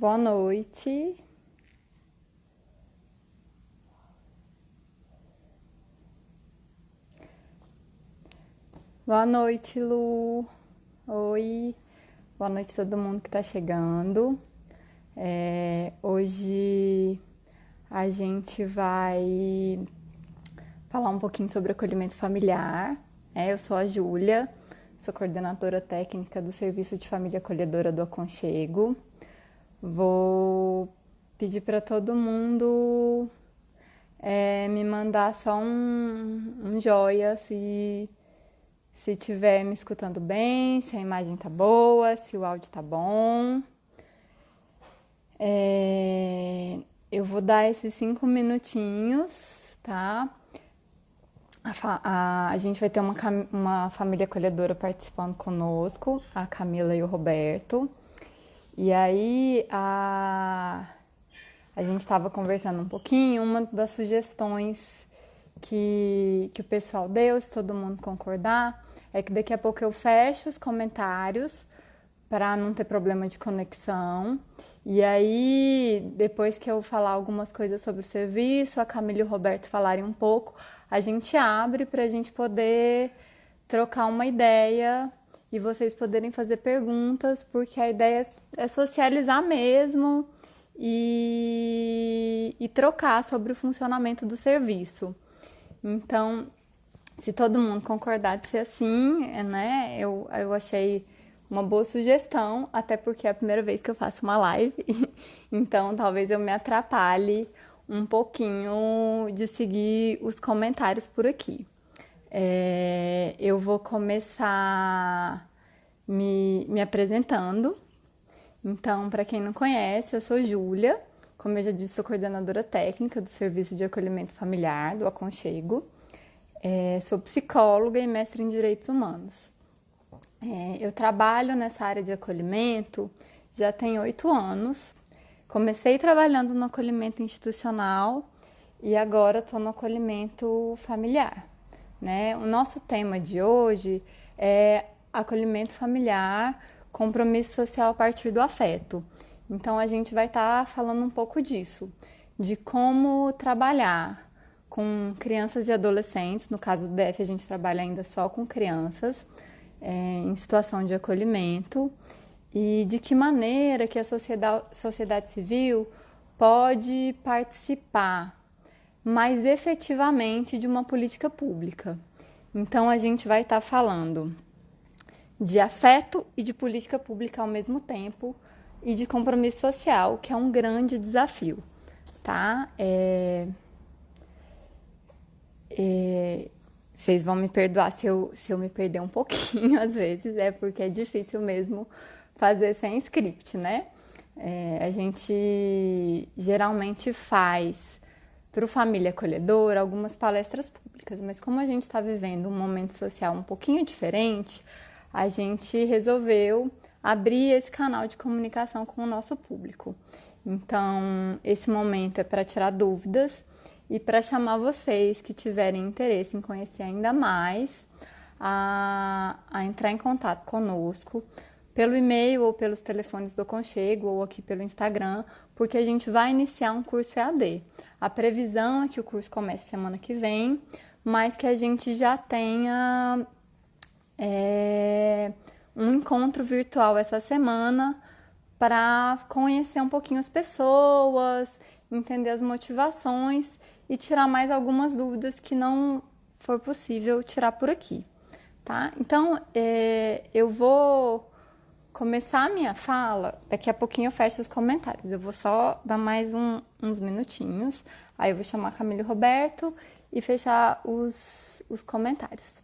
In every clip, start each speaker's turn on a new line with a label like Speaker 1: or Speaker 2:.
Speaker 1: Boa noite. Boa noite, Lu. Oi. Boa noite a todo mundo que está chegando. Hoje a gente vai falar um pouquinho sobre acolhimento familiar. Eu sou a Júlia, sou coordenadora técnica do Serviço de Família Acolhedora do Aconchego. Vou pedir para todo mundo me mandar só um joia se estiver me escutando bem, se a imagem tá boa, se o áudio tá bom. Eu vou dar esses 5 minutinhos, tá? A gente vai ter uma família acolhedora participando conosco, a Camila e o Roberto. E aí a gente estava conversando um pouquinho, uma das sugestões que o pessoal deu, se todo mundo concordar, é que daqui a pouco eu fecho os comentários para não ter problema de conexão. E aí, depois que eu falar algumas coisas sobre o serviço, a Camila e o Roberto falarem um pouco, a gente abre para a gente poder trocar uma ideia e vocês poderem fazer perguntas, porque a ideia é socializar mesmo e trocar sobre o funcionamento do serviço. Então, se todo mundo concordar de ser assim, né, eu achei uma boa sugestão, até porque é a primeira vez que eu faço uma live, então talvez eu me atrapalhe um pouquinho de seguir os comentários por aqui. Eu vou começar me apresentando. Então, para quem não conhece, eu sou Júlia, como eu já disse, sou coordenadora técnica do Serviço de Acolhimento Familiar do Aconchego. Sou psicóloga e mestre em Direitos Humanos. Eu trabalho nessa área de acolhimento já tem 8 anos. Comecei trabalhando no acolhimento institucional e agora estou no acolhimento familiar, né? O nosso tema de hoje é acolhimento familiar, compromisso social a partir do afeto. Então a gente vai estar falando um pouco disso, de como trabalhar com crianças e adolescentes. No caso do DF, a gente trabalha ainda só com crianças em situação de acolhimento e de que maneira que a sociedade civil pode participar mais efetivamente de uma política pública. Então, a gente vai estar falando de afeto e de política pública ao mesmo tempo e de compromisso social, que é um grande desafio, tá? Vocês vão me perdoar se eu me perder um pouquinho, às vezes, porque é difícil mesmo fazer sem script, né? A gente geralmente faz para o Família Acolhedora algumas palestras públicas, mas como a gente está vivendo um momento social um pouquinho diferente, a gente resolveu abrir esse canal de comunicação com o nosso público. Então, esse momento é para tirar dúvidas e para chamar vocês que tiverem interesse em conhecer ainda mais a entrar em contato conosco pelo e-mail ou pelos telefones do Aconchego ou aqui pelo Instagram, porque a gente vai iniciar um curso EAD. A previsão é que o curso comece semana que vem, mas que a gente já tenha um encontro virtual essa semana para conhecer um pouquinho as pessoas, entender as motivações e tirar mais algumas dúvidas que não for possível tirar por aqui, tá? Então, eu vou começar a minha fala, daqui a pouquinho eu fecho os comentários, eu vou só dar mais uns minutinhos, aí eu vou chamar a Camila e o Roberto e fechar os comentários.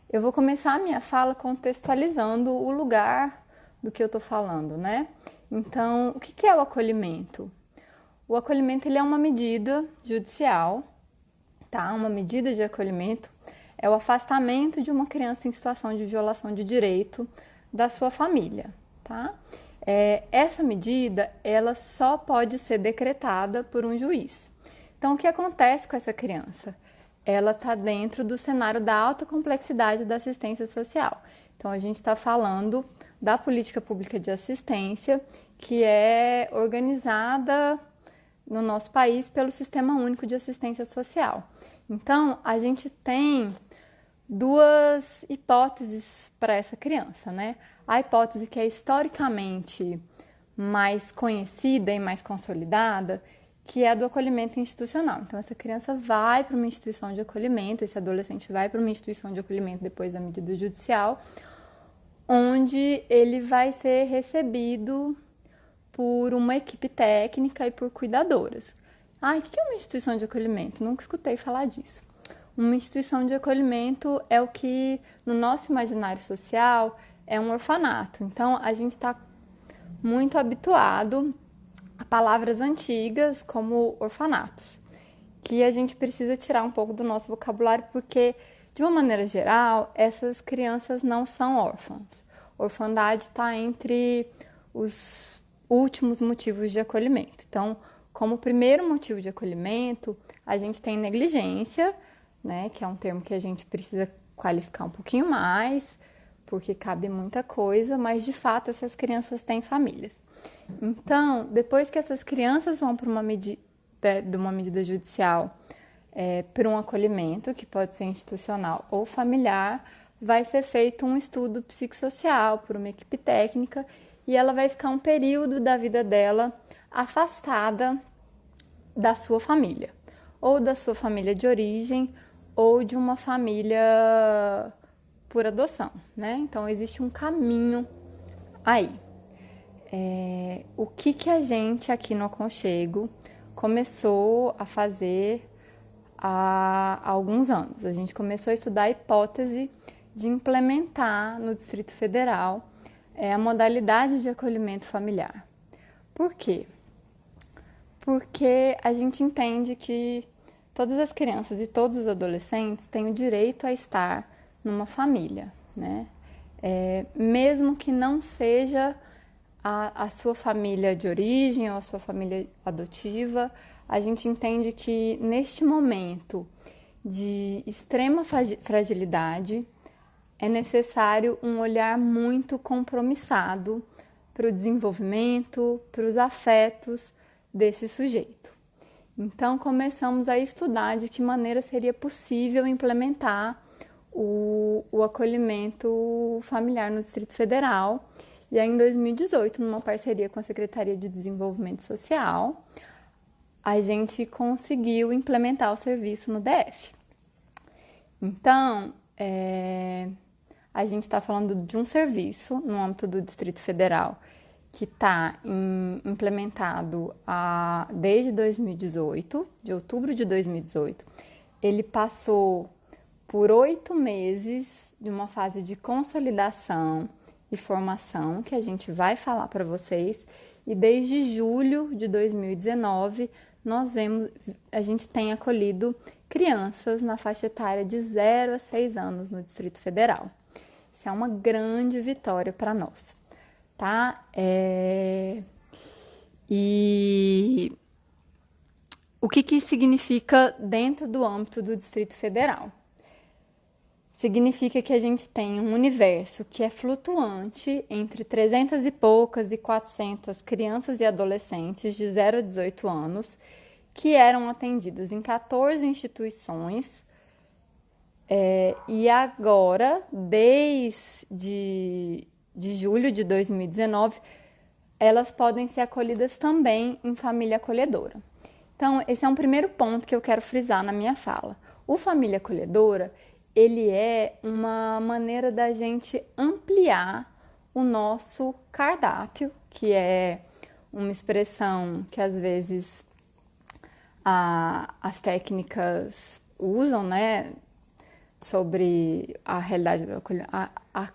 Speaker 1: Eu vou começar a minha fala contextualizando o lugar do que eu tô falando, né? Então, o que é o acolhimento? O acolhimento ele é uma medida judicial, tá? Uma medida de acolhimento é o afastamento de uma criança em situação de violação de direito da sua família, tá? Essa medida, ela só pode ser decretada por um juiz. Então, o que acontece com essa criança? Ela está dentro do cenário da alta complexidade da assistência social. Então, a gente está falando da política pública de assistência, que é organizada no nosso país pelo Sistema Único de Assistência Social. Então, a gente tem duas hipóteses para essa criança, né? A hipótese que é historicamente mais conhecida e mais consolidada, que é a do acolhimento institucional. Então, essa criança vai para uma instituição de acolhimento, esse adolescente vai para uma instituição de acolhimento depois da medida judicial, onde ele vai ser recebido por uma equipe técnica e por cuidadoras. O que é uma instituição de acolhimento? Nunca escutei falar disso. Uma instituição de acolhimento é o que, no nosso imaginário social, é um orfanato. Então, a gente está muito habituado a palavras antigas como orfanatos, que a gente precisa tirar um pouco do nosso vocabulário, porque, de uma maneira geral, essas crianças não são órfãs. Orfandade está entre os últimos motivos de acolhimento. Então, como primeiro motivo de acolhimento, a gente tem negligência, né, que é um termo que a gente precisa qualificar um pouquinho mais, porque cabe muita coisa, mas de fato essas crianças têm famílias. Então, depois que essas crianças vão para uma medida judicial, para um acolhimento, que pode ser institucional ou familiar, vai ser feito um estudo psicossocial por uma equipe técnica e ela vai ficar um período da vida dela afastada da sua família, ou da sua família de origem, ou de uma família por adoção, né? Então, existe um caminho aí. O que a gente aqui no Aconchego começou a fazer há alguns anos? A gente começou a estudar a hipótese de implementar no Distrito Federal a modalidade de acolhimento familiar. Por quê? Porque a gente entende que todas as crianças e todos os adolescentes têm o direito a estar numa família, né? Mesmo que não seja a sua família de origem ou a sua família adotiva, a gente entende que neste momento de extrema fragilidade é necessário um olhar muito compromissado para o desenvolvimento, para os afetos desse sujeito. Então, começamos a estudar de que maneira seria possível implementar o acolhimento familiar no Distrito Federal. E aí, em 2018, numa parceria com a Secretaria de Desenvolvimento Social, a gente conseguiu implementar o serviço no DF. Então, a gente está falando de um serviço no âmbito do Distrito Federal que está implementado desde 2018, de outubro de 2018. Ele passou por 8 meses de uma fase de consolidação e formação, que a gente vai falar para vocês, e desde julho de 2019, a gente tem acolhido crianças na faixa etária de 0 a 6 anos no Distrito Federal. Isso é uma grande vitória para nós, tá? E o que significa dentro do âmbito do Distrito Federal? Significa que a gente tem um universo que é flutuante entre 300 e poucas e 400 crianças e adolescentes de 0 a 18 anos que eram atendidas em 14 instituições e agora, desde julho de 2019, elas podem ser acolhidas também em família acolhedora. Então, esse é um primeiro ponto que eu quero frisar na minha fala. O família acolhedora, ele é uma maneira da gente ampliar o nosso cardápio, que é uma expressão que às vezes as técnicas usam, né, sobre a realidade do acolhimento,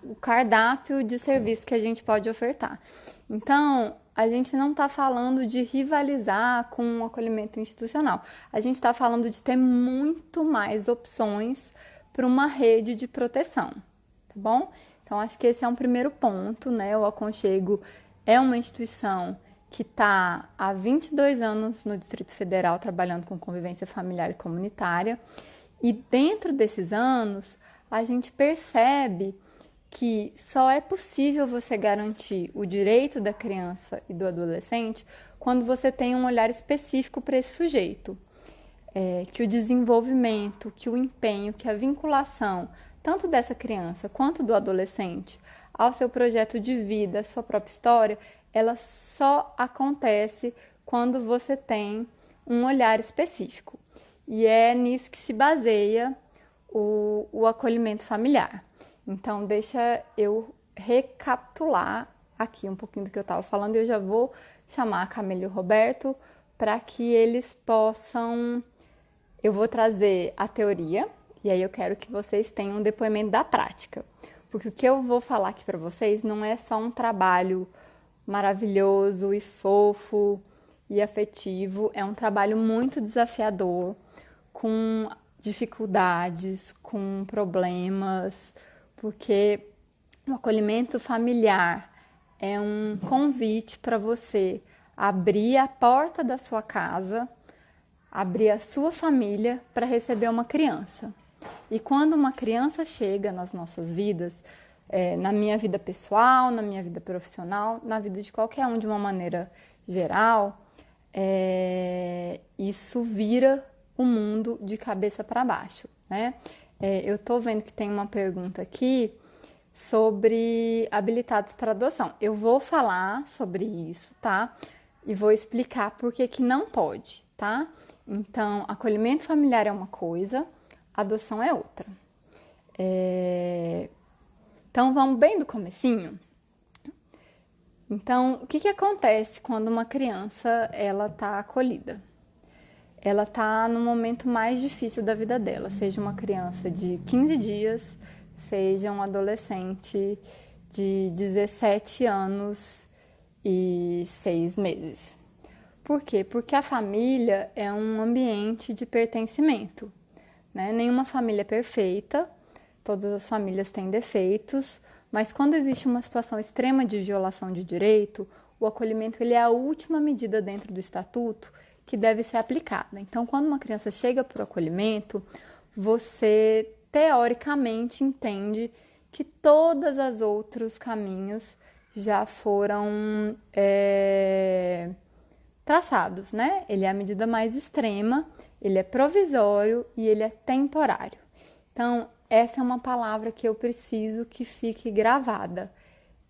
Speaker 1: o cardápio de serviço que a gente pode ofertar. Então, a gente não está falando de rivalizar com o acolhimento institucional. A gente está falando de ter muito mais opções para uma rede de proteção, tá bom? Então, acho que esse é um primeiro ponto, né? O Aconchego é uma instituição que está há 22 anos no Distrito Federal trabalhando com convivência familiar e comunitária. E dentro desses anos, a gente percebe que só é possível você garantir o direito da criança e do adolescente quando você tem um olhar específico para esse sujeito. Que o desenvolvimento, que o empenho, que a vinculação, tanto dessa criança quanto do adolescente, ao seu projeto de vida, à sua própria história, ela só acontece quando você tem um olhar específico. E é nisso que se baseia o acolhimento familiar. Então, deixa eu recapitular aqui um pouquinho do que eu estava falando e eu já vou chamar a Camila e o Roberto para que eles possam... Eu vou trazer a teoria e aí eu quero que vocês tenham um depoimento da prática. Porque o que eu vou falar aqui para vocês não é só um trabalho maravilhoso e fofo e afetivo, é um trabalho muito desafiador, com dificuldades, com problemas, porque o acolhimento familiar é um convite para você abrir a porta da sua casa, abrir a sua família para receber uma criança. E quando uma criança chega nas nossas vidas, na minha vida pessoal, na minha vida profissional, na vida de qualquer um de uma maneira geral, isso vira o mundo de cabeça para baixo, né? Eu tô vendo que tem uma pergunta aqui sobre habilitados para adoção. Eu vou falar sobre isso, tá? E vou explicar por que que não pode, tá? Então, acolhimento familiar é uma coisa, adoção é outra. Então, vamos bem do comecinho? Então, o que que acontece quando uma criança, ela tá acolhida? Ela tá no momento mais difícil da vida dela, seja uma criança de 15 dias, seja um adolescente de 17 anos e 6 meses. Por quê? Porque a família é um ambiente de pertencimento, né? Nenhuma família é perfeita, todas as famílias têm defeitos, mas quando existe uma situação extrema de violação de direito, o acolhimento ele é a última medida dentro do estatuto que deve ser aplicada. Então, quando uma criança chega para o acolhimento, você teoricamente entende que todos os outros caminhos já foram traçados, né? Ele é a medida mais extrema, ele é provisório e ele é temporário. Então, essa é uma palavra que eu preciso que fique gravada.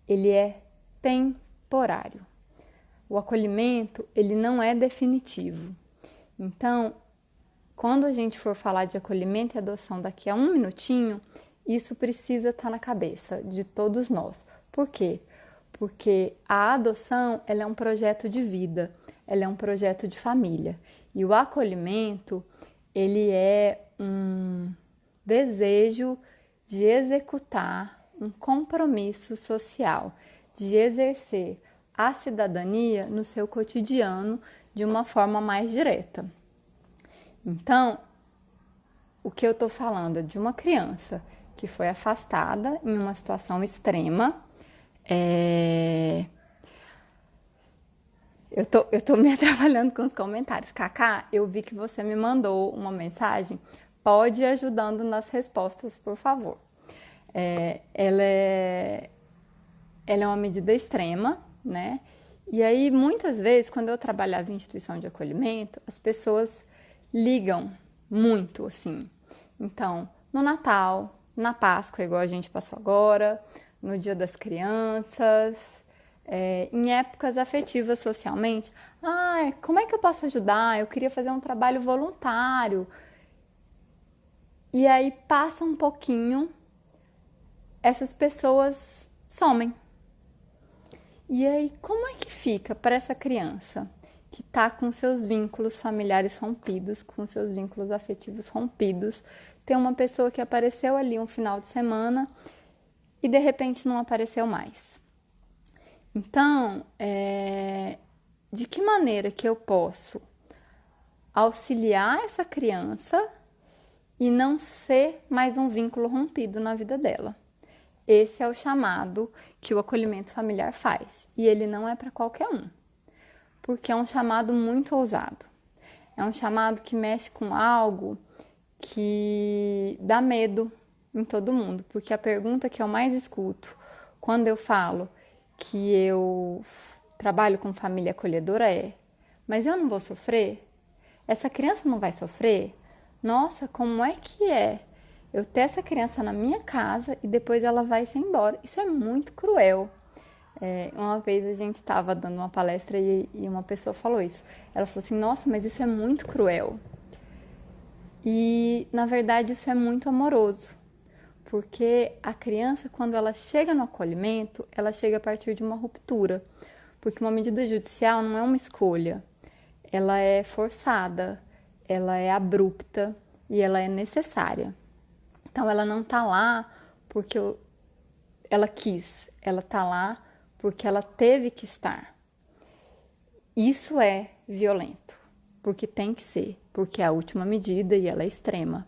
Speaker 1: Ele é temporário. O acolhimento, ele não é definitivo. Então, quando a gente for falar de acolhimento e adoção daqui a um minutinho, isso precisa estar na cabeça de todos nós. Por quê? Porque a adoção, ela é um projeto de vida, ela é um projeto de família. E o acolhimento, ele é um desejo de executar um compromisso social, de exercer a cidadania no seu cotidiano de uma forma mais direta. Então, o que eu estou falando é de uma criança que foi afastada em uma situação extrema. Eu tô me atrapalhando com os comentários. Cacá, eu vi que você me mandou uma mensagem. Pode ir ajudando nas respostas, por favor. Ela é uma medida extrema, né? E aí, muitas vezes, quando eu trabalhava em instituição de acolhimento, as pessoas ligam muito, assim. Então, no Natal, na Páscoa, igual a gente passou agora, no Dia das Crianças, em épocas afetivas socialmente. Como é que eu posso ajudar? Eu queria fazer um trabalho voluntário. E aí, passa um pouquinho, essas pessoas somem. E aí, como é que fica para essa criança que está com seus vínculos familiares rompidos, com seus vínculos afetivos rompidos, ter uma pessoa que apareceu ali um final de semana e de repente não apareceu mais? Então, de que maneira que eu posso auxiliar essa criança e não ser mais um vínculo rompido na vida dela? Esse é o chamado que o acolhimento familiar faz. E ele não é para qualquer um, porque é um chamado muito ousado. É um chamado que mexe com algo que dá medo, em todo mundo, porque a pergunta que eu mais escuto quando eu falo que eu trabalho com família acolhedora é: mas eu não vou sofrer? Essa criança não vai sofrer? Nossa, como é que é eu ter essa criança na minha casa e depois ela vai se embora? Isso é muito cruel. Uma vez a gente estava dando uma palestra e uma pessoa falou isso. Ela falou assim: nossa, mas isso é muito cruel. E, na verdade, isso é muito amoroso, porque a criança, quando ela chega no acolhimento, ela chega a partir de uma ruptura, porque uma medida judicial não é uma escolha, ela é forçada, ela é abrupta e ela é necessária. Então, ela não está lá porque ela quis, ela está lá porque ela teve que estar. Isso é violento, porque tem que ser, porque é a última medida e ela é extrema.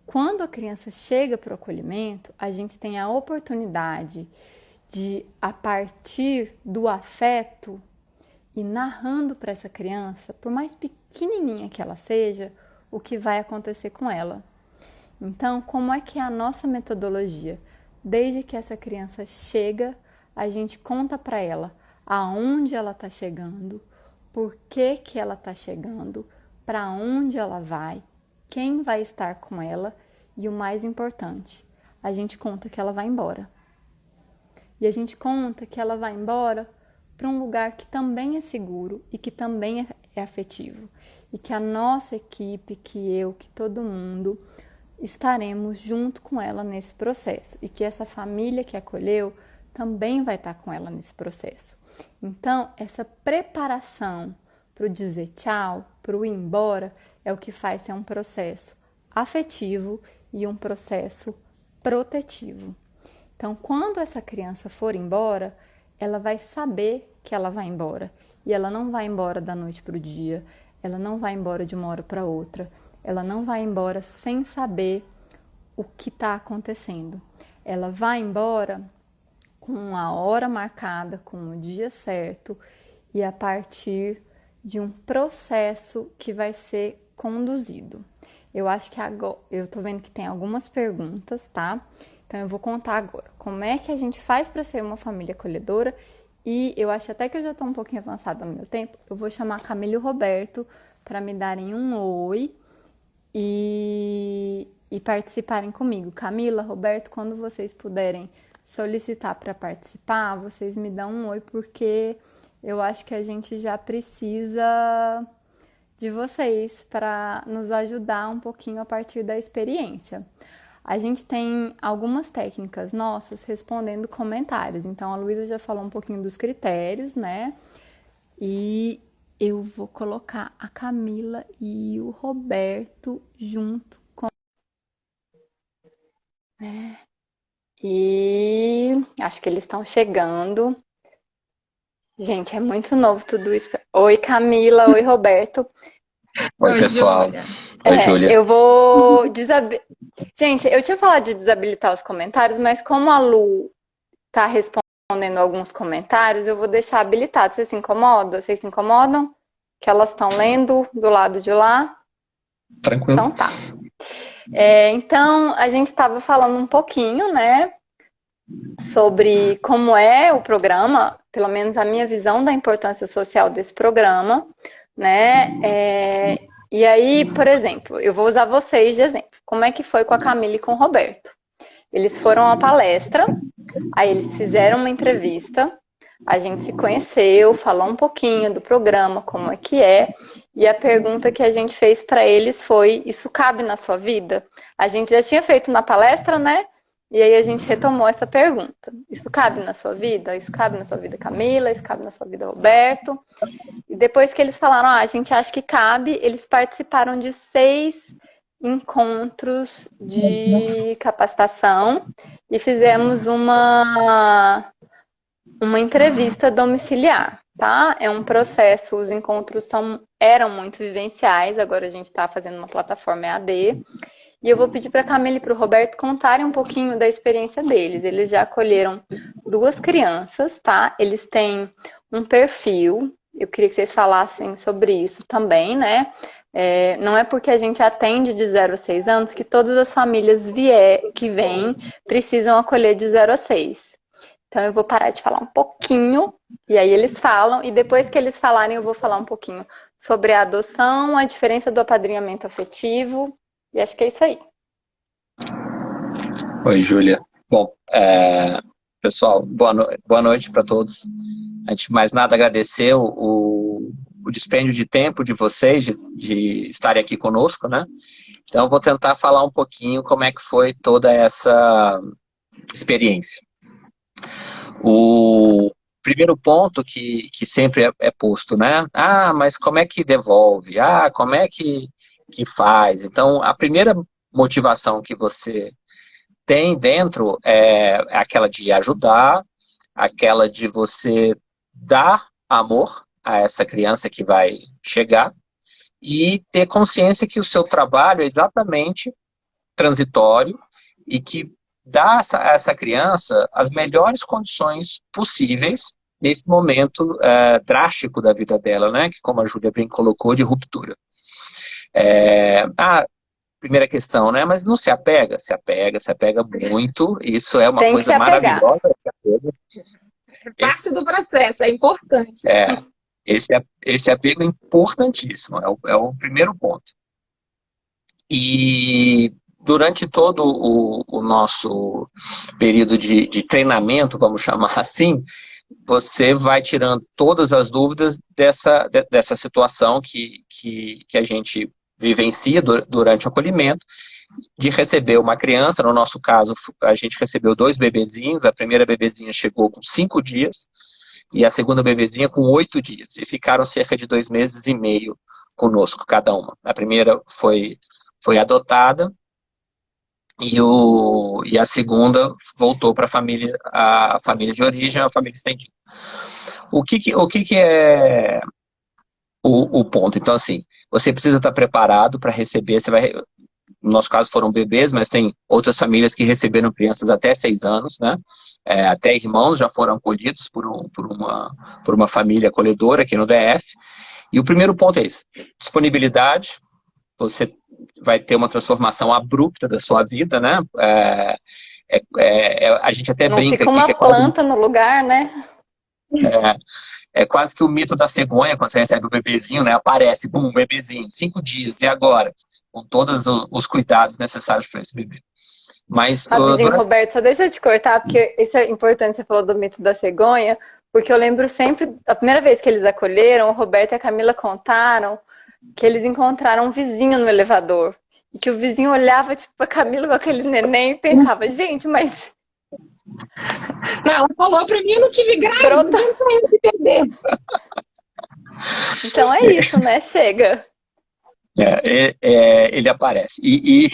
Speaker 1: Quando a criança chega para o acolhimento, a gente tem a oportunidade de, a partir do afeto, e narrando para essa criança, por mais pequenininha que ela seja, o que vai acontecer com ela. Então, como é que é a nossa metodologia? Desde que essa criança chega, a gente conta para ela aonde ela está chegando, por que que ela está chegando, para onde ela vai, quem vai estar com ela e o mais importante, a gente conta que ela vai embora. E a gente conta que ela vai embora para um lugar que também é seguro e que também é afetivo. E que a nossa equipe, que eu, que todo mundo, estaremos junto com ela nesse processo. E que essa família que acolheu também vai estar com ela nesse processo. Então, essa preparação para o dizer tchau, para o ir embora, é o que faz ser um processo afetivo e um processo protetivo. Então, quando essa criança for embora, ela vai saber que ela vai embora. E ela não vai embora da noite para o dia, ela não vai embora de uma hora para outra, ela não vai embora sem saber o que está acontecendo. Ela vai embora com a hora marcada, com o dia certo e a partir de um processo que vai ser conduzido. Eu acho que agora, eu tô vendo que tem algumas perguntas, tá? Então eu vou contar agora como é que a gente faz para ser uma família acolhedora e eu acho até que eu já tô um pouquinho avançada no meu tempo. Eu vou chamar a Camila e o Roberto para me darem um oi e participarem comigo. Camila, Roberto, quando vocês puderem solicitar para participar, vocês me dão um oi, porque eu acho que a gente já precisa de vocês para nos ajudar um pouquinho a partir da experiência. A gente tem algumas técnicas nossas respondendo comentários. Então, a Luísa já falou um pouquinho dos critérios, né? E eu vou colocar a Camila e o Roberto junto com... E acho que eles estão chegando. Gente, é muito novo tudo isso. Oi, Camila. Oi, Roberto.
Speaker 2: Oi, pessoal.
Speaker 3: Júlia.
Speaker 2: Oi, Júlia.
Speaker 1: Eu vou Gente, eu tinha falado de desabilitar os comentários, mas como a Lu tá respondendo alguns comentários, eu vou deixar habilitado. Você se incomoda? Vocês se incomodam? Que elas estão lendo do lado de lá?
Speaker 2: Tranquilo.
Speaker 1: Então tá. Então, a gente estava falando um pouquinho, né, sobre como é o programa, pelo menos a minha visão da importância social desse programa, né? E aí, por exemplo, eu vou usar vocês de exemplo. Como é que foi com a Camila e com o Roberto? Eles foram à palestra, aí eles fizeram uma entrevista, a gente se conheceu, falou um pouquinho do programa, como é que é, e a pergunta que a gente fez para eles foi: isso cabe na sua vida? A gente já tinha feito na palestra, né? E aí a gente retomou essa pergunta. Isso cabe na sua vida? Isso cabe na sua vida, Camila? Isso cabe na sua vida, Roberto? E depois que eles falaram, a gente acha que cabe, eles participaram de 6 encontros de capacitação e fizemos uma entrevista domiciliar, tá? É um processo, os encontros eram muito vivenciais, agora a gente está fazendo uma plataforma EAD. E eu vou pedir para a Camila e para o Roberto contarem um pouquinho da experiência deles. Eles já acolheram 2 crianças, tá? Eles têm um perfil. Eu queria que vocês falassem sobre isso também, né? Não é porque a gente atende de 0 a 6 anos que todas as famílias que vêm precisam acolher de 0 a 6. Então eu vou parar de falar um pouquinho, e aí eles falam, e depois que eles falarem eu vou falar um pouquinho sobre a adoção, a diferença do apadrinhamento afetivo, e acho que é isso aí.
Speaker 2: Oi, Júlia. Bom, pessoal, boa noite para todos. Antes de mais nada, agradecer o dispêndio de tempo de vocês, de estarem aqui conosco, né? Então, eu vou tentar falar um pouquinho como é que foi toda essa experiência. O primeiro ponto que sempre é posto, né? Ah, mas como é que devolve? Ah, como é que faz? Então, a primeira motivação que você tem dentro é aquela de ajudar, aquela de você dar amor a essa criança que vai chegar e ter consciência que o seu trabalho é exatamente transitório e que dá a essa criança as melhores condições possíveis nesse momento drástico da vida dela, né? Que, como a Júlia bem colocou, de ruptura. Primeira questão, né? Mas não se apega? Se apega muito. Isso é uma
Speaker 1: Tem que se
Speaker 2: coisa
Speaker 1: apegar.
Speaker 2: maravilhosa. Se apega.
Speaker 3: É parte do processo, é importante.
Speaker 2: Esse apego é importantíssimo, é o primeiro ponto. E durante todo o nosso período de treinamento, vamos chamar assim, você vai tirando todas as dúvidas dessa situação que a gente vivencia durante o acolhimento, de receber uma criança. No nosso caso, a gente recebeu 2 bebezinhos. A primeira bebezinha chegou com 5 dias e a segunda bebezinha com 8 dias. E ficaram cerca de 2 meses e meio conosco, cada uma. A primeira foi adotada e a segunda voltou para a família de origem, a família estendida. O que é o ponto? Então, assim, você precisa estar preparado para receber. No nosso caso foram bebês, mas tem outras famílias que receberam crianças até 6 anos, né? Até irmãos já foram acolhidos por uma família acolhedora aqui no DF. E o primeiro ponto é esse: disponibilidade. Você vai ter uma transformação abrupta da sua vida, né? A gente até
Speaker 1: Não
Speaker 2: brinca
Speaker 1: fica
Speaker 2: aqui
Speaker 1: uma
Speaker 2: que é
Speaker 1: planta no lugar, né?
Speaker 2: quase que o mito da cegonha. Quando você recebe o bebezinho, né? Aparece, bum, um bebezinho, 5 dias, e agora? Com todos os cuidados necessários para esse bebê. Mas,
Speaker 1: Rapidinho, Roberto, só deixa eu te cortar, porque isso é importante, você falou do mito da cegonha, porque eu lembro sempre, a primeira vez que eles acolheram, o Roberto e a Camila contaram que eles encontraram um vizinho no elevador. E que o vizinho olhava, tipo, a Camila com aquele neném e pensava, gente, mas...
Speaker 3: Não, ela falou pra mim, eu não tive graça,
Speaker 1: Brota.
Speaker 3: não saiu de bebê.
Speaker 1: Então é isso, né? Chega.
Speaker 2: Ele aparece. E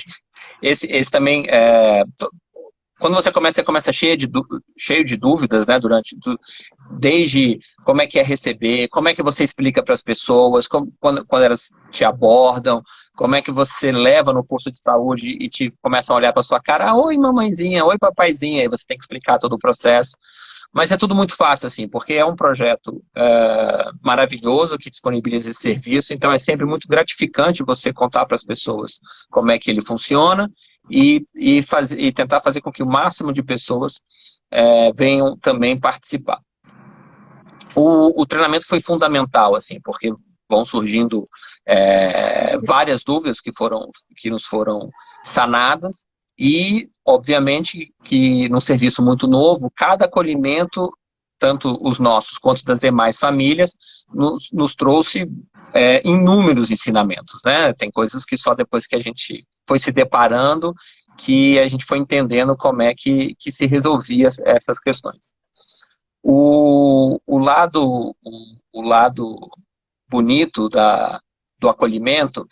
Speaker 2: esse também, quando você começa cheio de dúvidas, né, desde como é que é receber, como é que você explica para as pessoas, quando elas te abordam, como é que você leva no posto de saúde e começam a olhar para sua cara, oi mamãezinha, oi papaizinha, aí você tem que explicar todo o processo. Mas é tudo muito fácil, assim, porque é um projeto maravilhoso que disponibiliza esse serviço. Então é sempre muito gratificante você contar para as pessoas como é que ele funciona e tentar fazer com que o máximo de pessoas venham também participar. O treinamento foi fundamental, assim, porque vão surgindo várias dúvidas que nos foram sanadas. E, obviamente, que num serviço muito novo, cada acolhimento, tanto os nossos quanto das demais famílias, nos trouxe inúmeros ensinamentos, né? Tem coisas que só depois que a gente foi se deparando que a gente foi entendendo como é que se resolvia essas questões. O lado bonito do acolhimento,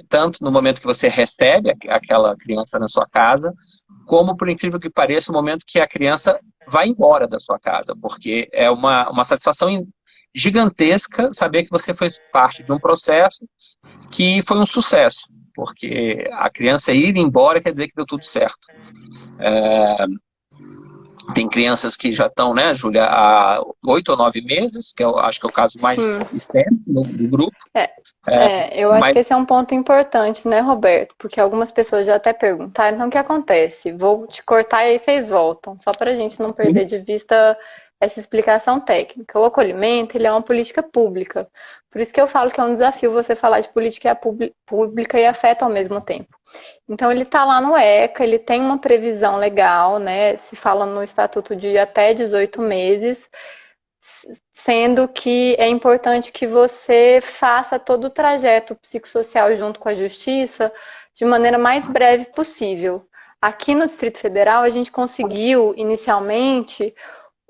Speaker 2: tanto no momento que você recebe aquela criança na sua casa, como, por incrível que pareça, o momento que a criança vai embora da sua casa, porque é uma satisfação gigantesca saber que você foi parte de um processo que foi um sucesso, porque a criança ir embora quer dizer que deu tudo certo. Tem crianças que já estão, né, Júlia, há 8 ou 9 meses, que eu acho que é o caso mais
Speaker 1: Sim.
Speaker 2: extenso do grupo.
Speaker 1: É,
Speaker 2: É,
Speaker 1: eu acho
Speaker 2: mas
Speaker 1: que esse é um ponto importante, né, Roberto? Porque algumas pessoas já até perguntaram, então o que acontece? Vou te cortar e aí vocês voltam, só para a gente não perder de vista essa explicação técnica. O acolhimento, ele é uma política pública. Por isso que eu falo que é um desafio você falar de política pública e afeto ao mesmo tempo. Então ele está lá no ECA, ele tem uma previsão legal, né? Se fala no Estatuto de até 18 meses, sendo que é importante que você faça todo o trajeto psicossocial junto com a justiça de maneira mais breve possível. Aqui no Distrito Federal, a gente conseguiu, inicialmente,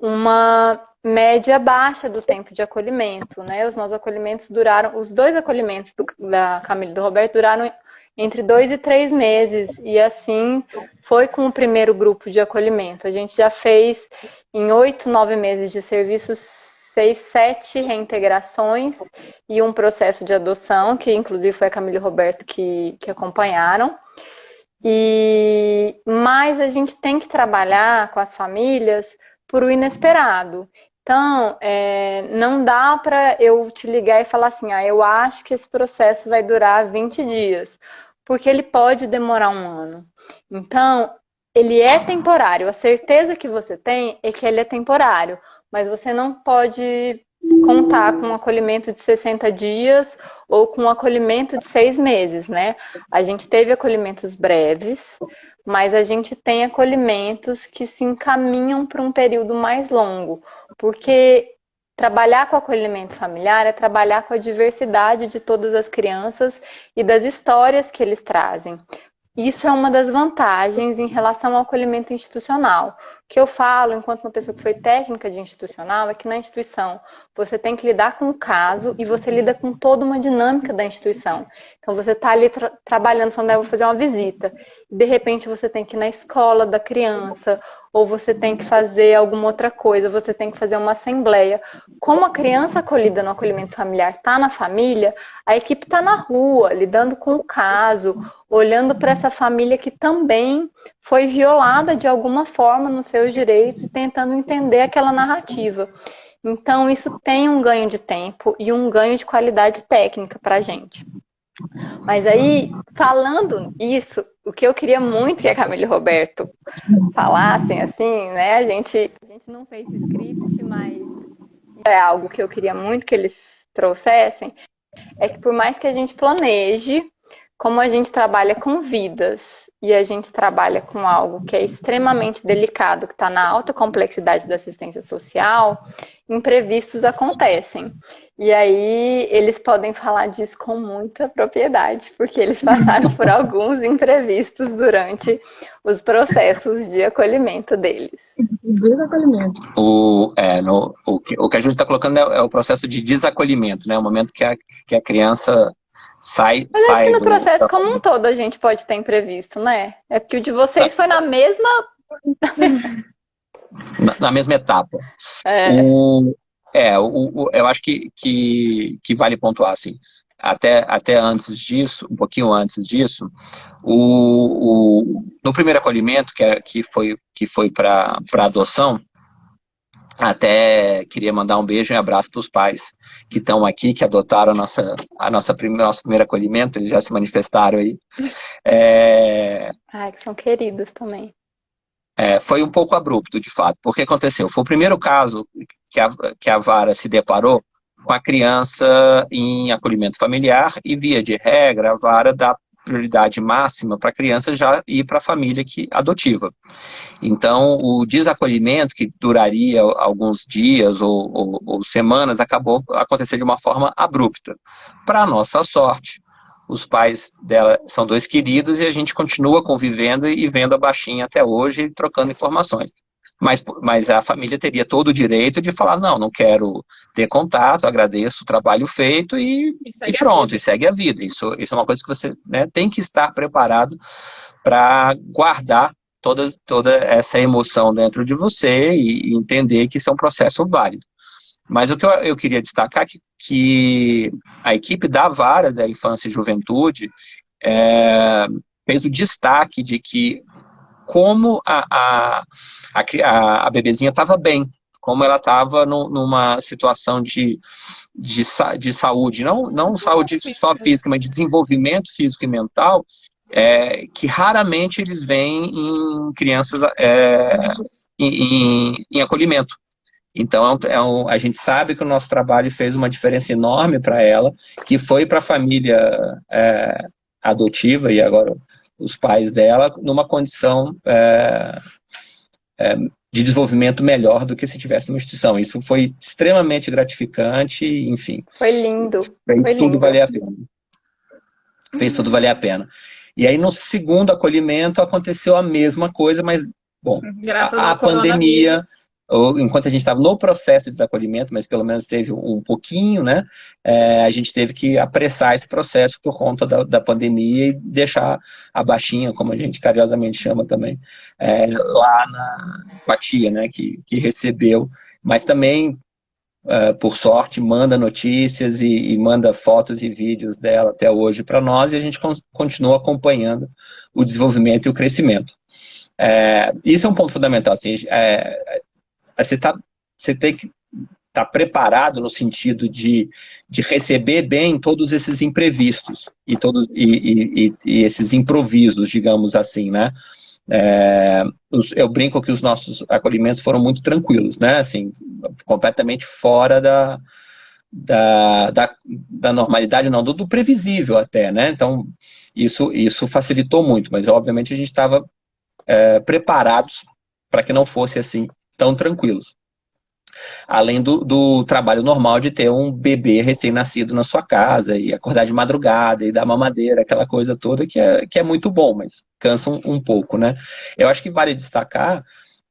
Speaker 1: uma média baixa do tempo de acolhimento, né? Os nossos acolhimentos duraram, os 2 acolhimentos da Camila e do Roberto duraram entre 2 e 3 meses, e assim foi com o primeiro grupo de acolhimento. A gente já fez, em 8, 9 meses de serviço, 6, 7 reintegrações e um processo de adoção, que inclusive foi a Camila e o Roberto que acompanharam. Mas a gente tem que trabalhar com as famílias por o inesperado. Então, não dá para eu te ligar e falar assim, eu acho que esse processo vai durar 20 dias, porque ele pode demorar um ano. Então, ele é temporário. A certeza que você tem é que ele é temporário, mas você não pode contar com um acolhimento de 60 dias ou com um acolhimento de 6 meses, né? A gente teve acolhimentos breves, mas a gente tem acolhimentos que se encaminham para um período mais longo, porque trabalhar com acolhimento familiar é trabalhar com a diversidade de todas as crianças e das histórias que eles trazem. Isso é uma das vantagens em relação ao acolhimento institucional. O que eu falo, enquanto uma pessoa que foi técnica de institucional, é que na instituição você tem que lidar com o caso e você lida com toda uma dinâmica da instituição. Então você está ali trabalhando, falando, eu vou fazer uma visita. E de repente você tem que ir na escola da criança, ou você tem que fazer alguma outra coisa, você tem que fazer uma assembleia. Como a criança acolhida no acolhimento familiar está na família, a equipe está na rua, lidando com o caso, olhando para essa família que também foi violada de alguma forma nos seus direitos e tentando entender aquela narrativa. Então, isso tem um ganho de tempo e um ganho de qualidade técnica para a gente. Mas aí, falando isso, o que eu queria muito que a Camila e o Roberto falassem, assim, né? A gente não fez script, mas é algo que eu queria muito que eles trouxessem, é que por mais que a gente planeje, como a gente trabalha com vidas e a gente trabalha com algo que é extremamente delicado, que está na alta complexidade da assistência social, imprevistos acontecem. E aí eles podem falar disso com muita propriedade, porque eles passaram por alguns imprevistos durante os processos de acolhimento deles.
Speaker 3: Desacolhimento.
Speaker 2: O que a gente está colocando é o processo de desacolhimento, né? O momento que a criança sai.
Speaker 1: Mas acho que no processo
Speaker 2: da
Speaker 1: como um todo a gente pode ter imprevisto, né? É porque o de vocês foi na mesma.
Speaker 2: na mesma etapa.
Speaker 1: É,
Speaker 2: Eu acho que vale pontuar, assim. Até antes disso, um pouquinho antes disso, no primeiro acolhimento, que foi para adoção, até queria mandar um beijo e um abraço para os pais que estão aqui, que adotaram nosso primeiro acolhimento, eles já se manifestaram aí.
Speaker 1: Ai, que são queridos também.
Speaker 2: Foi um pouco abrupto, de fato. Porque aconteceu? Foi o primeiro caso que a vara se deparou com a criança em acolhimento familiar e, via de regra, a vara dá prioridade máxima para a criança já ir para a família adotiva. Então, o desacolhimento, que duraria alguns dias ou semanas, acabou acontecendo de uma forma abrupta. Para nossa sorte, os pais dela são 2 queridos e a gente continua convivendo e vendo a baixinha até hoje e trocando informações. Mas a família teria todo o direito de falar, não quero ter contato, agradeço o trabalho feito e pronto, e segue a vida. Isso é uma coisa que você, né, tem que estar preparado para guardar toda essa emoção dentro de você e entender que isso é um processo válido. Mas o que eu queria destacar é que a equipe da Vara da Infância e Juventude fez o destaque de que como a bebezinha estava bem, como ela estava numa situação de saúde, não saúde só física, mas de desenvolvimento físico e mental, que raramente eles veem em crianças em acolhimento. Então, a gente sabe que o nosso trabalho fez uma diferença enorme para ela, que foi para a família adotiva e agora os pais dela, numa condição de desenvolvimento melhor do que se tivesse numa instituição. Isso foi extremamente gratificante, enfim.
Speaker 1: Foi lindo.
Speaker 2: Fez
Speaker 1: Foi
Speaker 2: tudo
Speaker 1: lindo.
Speaker 2: valer a pena. Fez tudo valer a pena. E aí, no segundo acolhimento, aconteceu a mesma coisa, mas, bom,
Speaker 3: Graças
Speaker 2: a
Speaker 3: ao
Speaker 2: pandemia,
Speaker 3: coronavírus.
Speaker 2: enquanto a gente estava no processo de desacolhimento, mas pelo menos teve um pouquinho, né? A gente teve que apressar esse processo por conta da pandemia e deixar a baixinha, como a gente carinhosamente chama também, lá com a tia, né? Que recebeu, mas também, por sorte, manda notícias e manda fotos e vídeos dela até hoje para nós e a gente continua acompanhando o desenvolvimento e o crescimento. Isso é um ponto fundamental. Assim, você tem que estar preparado no sentido de receber bem todos esses imprevistos e esses improvisos, digamos assim, né? Eu brinco que os nossos acolhimentos foram muito tranquilos, né? Assim, completamente fora da normalidade, não, do previsível até, né? Então, isso facilitou muito, mas obviamente a gente estava preparados para que não fosse assim tão tranquilos. Além do trabalho normal de ter um bebê recém-nascido na sua casa e acordar de madrugada e dar mamadeira, aquela coisa toda que é muito bom, mas cansa um pouco, né? Eu acho que vale destacar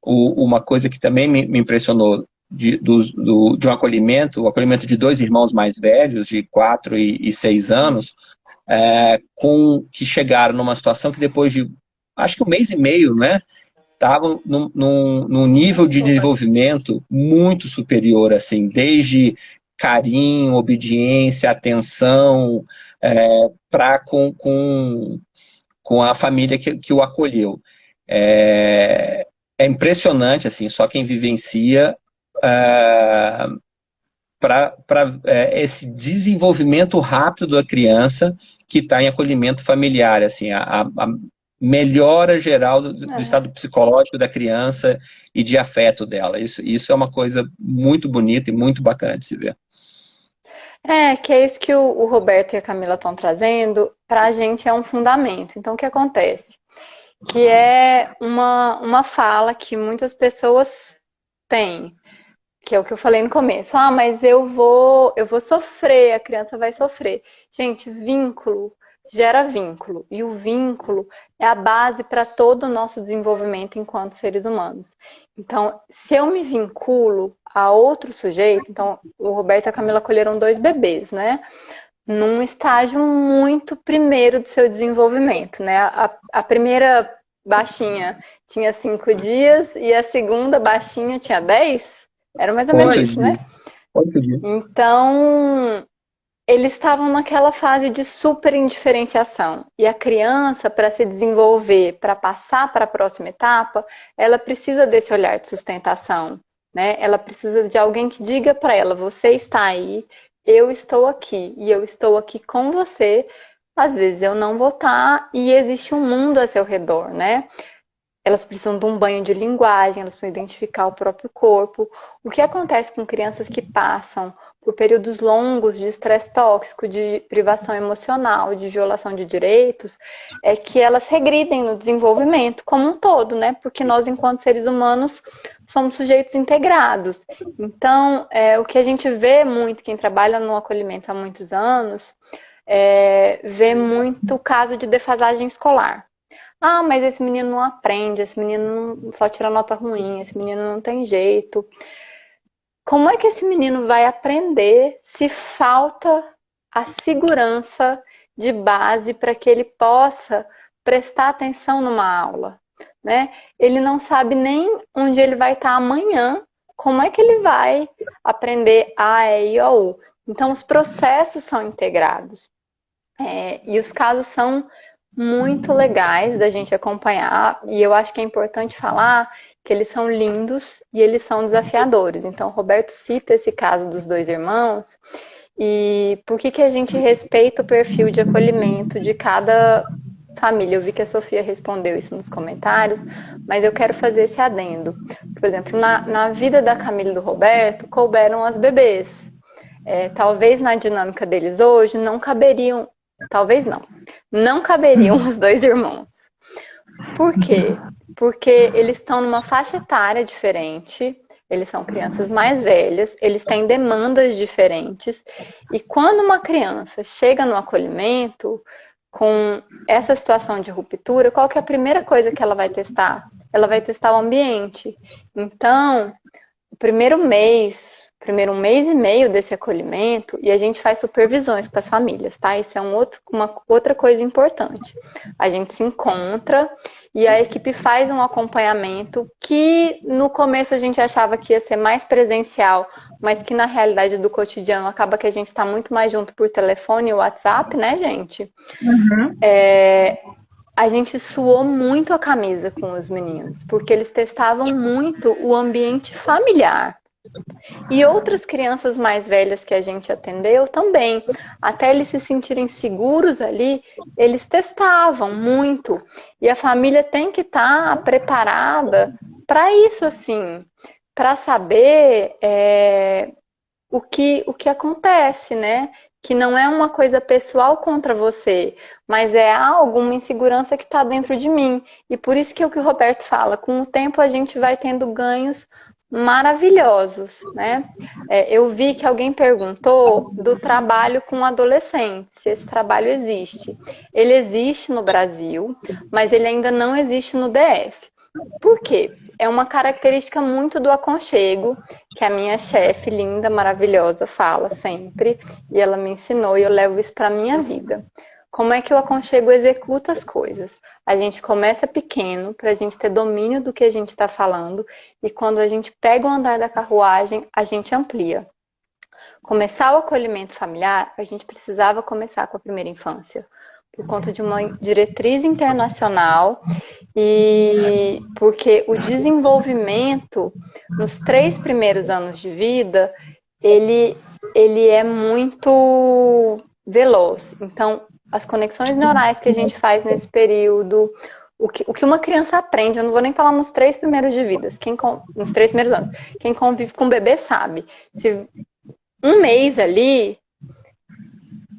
Speaker 2: uma coisa que também me impressionou de um acolhimento, o acolhimento de dois irmãos mais velhos, de 4 e 6 anos, que chegaram numa situação que depois de, acho que 1 mês e meio, né? Estavam num nível de desenvolvimento muito superior, assim, desde carinho, obediência, atenção, para com a família que o acolheu. É impressionante, assim, só quem vivencia para esse desenvolvimento rápido da criança que está em acolhimento familiar, assim, a melhora geral do estado psicológico da criança e de afeto dela. Isso é uma coisa muito bonita e muito bacana de se ver.
Speaker 1: Que é isso que o Roberto e a Camila estão trazendo, para a gente é um fundamento. Então, o que acontece? Que é uma fala que muitas pessoas têm, que é o que eu falei no começo. Ah, mas eu vou sofrer, a criança vai sofrer. Gente, vínculo gera vínculo. E o vínculo é a base para todo o nosso desenvolvimento enquanto seres humanos. Então, se eu me vinculo a outro sujeito, então o Roberto e a Camila colheram 2 bebês, né? Num estágio muito primeiro do seu desenvolvimento, né? A primeira baixinha tinha 5 dias e a segunda baixinha tinha 10? Era mais ou menos isso, né? Então, eles estavam naquela fase de super indiferenciação. E a criança, para se desenvolver, para passar para a próxima etapa, ela precisa desse olhar de sustentação, né? Ela precisa de alguém que diga para ela: você está aí, eu estou aqui, e eu estou aqui com você. Às vezes eu não vou estar, e existe um mundo a seu redor, né? Elas precisam de um banho de linguagem, elas precisam identificar o próprio corpo. O que acontece com crianças que passam por períodos longos de estresse tóxico, de privação emocional, de violação de direitos, é que elas regridem no desenvolvimento como um todo, né? Porque nós, enquanto seres humanos, somos sujeitos integrados. Então, o que a gente vê muito, quem trabalha no acolhimento há muitos anos, vê muito caso de defasagem escolar. Ah, mas esse menino não aprende, esse menino só tira nota ruim, esse menino não tem jeito. Como é que esse menino vai aprender se falta a segurança de base para que ele possa prestar atenção numa aula, né? Ele não sabe nem onde ele vai estar amanhã, como é que ele vai aprender A, E, I, O, U? Então, os processos são integrados. E os casos são muito legais da gente acompanhar, e eu acho que é importante falar que eles são lindos e eles são desafiadores. Então, o Roberto cita esse caso dos dois irmãos, e por que a gente respeita o perfil de acolhimento de cada família? Eu vi que a Sofia respondeu isso nos comentários, mas eu quero fazer esse adendo. Por exemplo, na vida da Camila e do Roberto, couberam as bebês. Talvez na dinâmica deles hoje não caberiam, talvez não caberiam os dois irmãos. Por quê? Porque eles estão numa faixa etária diferente, eles são crianças mais velhas, eles têm demandas diferentes, e quando uma criança chega no acolhimento com essa situação de ruptura, qual que é a primeira coisa que ela vai testar? Ela vai testar o ambiente. Então, o primeiro um mês e meio desse acolhimento, e a gente faz supervisões com as famílias, tá? Isso é uma outra coisa importante. A gente se encontra e a equipe faz um acompanhamento que no começo a gente achava que ia ser mais presencial, mas que na realidade do cotidiano acaba que a gente está muito mais junto por telefone e WhatsApp, né, gente? A gente suou muito a camisa com os meninos, porque eles testavam muito o ambiente familiar. E outras crianças mais velhas que a gente atendeu também, até eles se sentirem seguros ali, eles testavam muito. E a família tem que estar preparada para isso, assim, para saber o que acontece, né? Que não é uma coisa pessoal contra você, mas é alguma insegurança que está dentro de mim. E por isso que é o que o Roberto fala, com o tempo a gente vai tendo ganhos maravilhosos, né? Eu vi que alguém perguntou do trabalho com adolescentes, se esse trabalho existe. Ele existe no Brasil, mas ele ainda não existe no DF. Por quê? É uma característica muito do aconchego, que a minha chefe, linda, maravilhosa, fala sempre, e ela me ensinou, e eu levo isso para a minha vida. Como é que o aconchego executa as coisas? A gente começa pequeno, para a gente ter domínio do que a gente está falando, e quando a gente pega o andar da carruagem, a gente amplia. Começar o acolhimento familiar, a gente precisava começar com a primeira infância, por conta de uma diretriz internacional e porque o desenvolvimento nos 3 primeiros anos de vida, ele é muito veloz. Então, as conexões neurais que a gente faz nesse período, o que uma criança aprende, eu não vou nem falar nos 3 primeiros de vida, nos 3 primeiros anos, quem convive com o bebê sabe. Se um mês ali